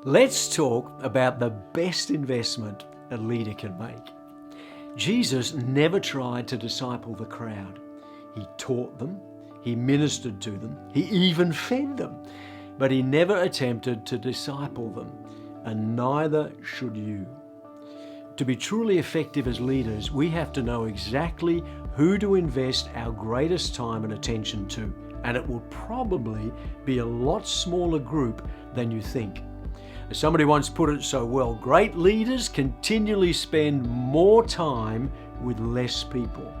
Let's talk about the best investment a leader can make. Jesus never tried to disciple the crowd. He taught them, he ministered to them, he even fed them, but he never attempted to disciple them, and neither should you. To be truly effective as leaders, we have to know exactly who to invest our greatest time and attention to, and it will probably be a lot smaller group than you think. As somebody once put it so well, great leaders continually spend more time with less people.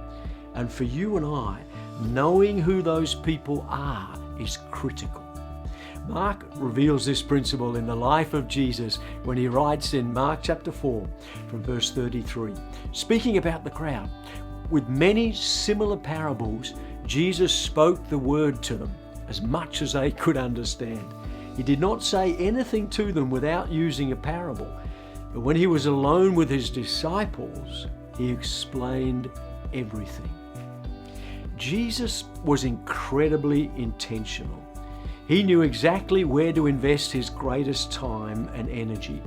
And for you and I, knowing who those people are is critical. Mark reveals this principle in the life of Jesus when he writes in Mark chapter 4 from verse 33, speaking about the crowd. With many similar parables, Jesus spoke the word to them as much as they could understand. He did not say anything to them without using a parable. But when he was alone with his disciples, he explained everything. Jesus was incredibly intentional. He knew exactly where to invest his greatest time and energy.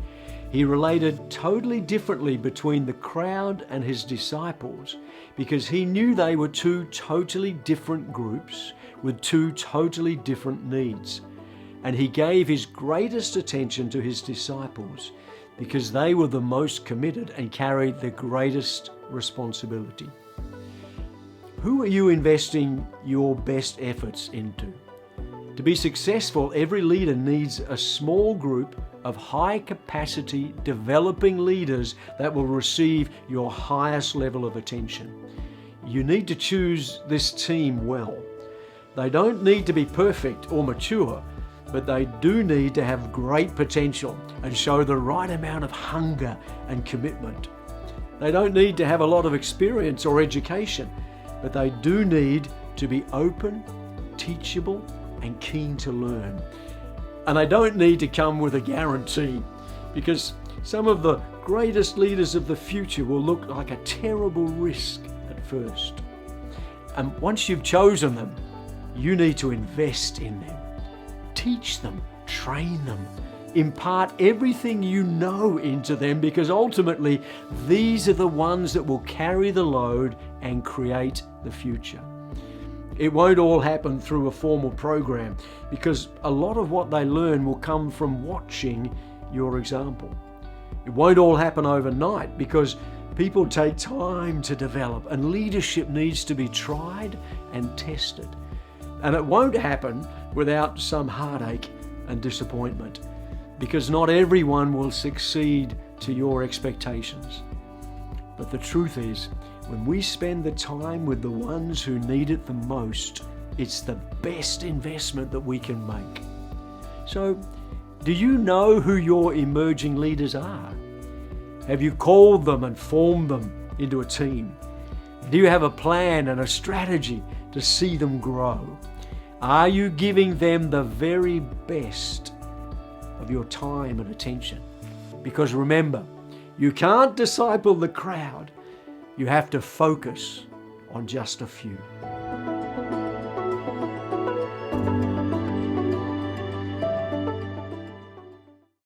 He related totally differently between the crowd and his disciples because he knew they were two totally different groups with two totally different needs. And he gave his greatest attention to his disciples because they were the most committed and carried the greatest responsibility. Who are you investing your best efforts into? To be successful, every leader needs a small group of high-capacity, developing leaders that will receive your highest level of attention. You need to choose this team well. They don't need to be perfect or mature, but they do need to have great potential and show the right amount of hunger and commitment. They don't need to have a lot of experience or education, but they do need to be open, teachable, and keen to learn. And they don't need to come with a guarantee, because some of the greatest leaders of the future will look like a terrible risk at first. And once you've chosen them, you need to invest in them. Teach them, train them, impart everything you know into them, because ultimately these are the ones that will carry the load and create the future. It won't all happen through a formal program, because a lot of what they learn will come from watching your example. It won't all happen overnight, because people take time to develop and leadership needs to be tried and tested. And it won't happen without some heartache and disappointment, because not everyone will succeed to your expectations. But the truth is, when we spend the time with the ones who need it the most, it's the best investment that we can make. So, do you know who your emerging leaders are? Have you called them and formed them into a team? Do you have a plan and a strategy to see them grow? Are you giving them the very best of your time and attention? Because remember, you can't disciple the crowd. You have to focus on just a few.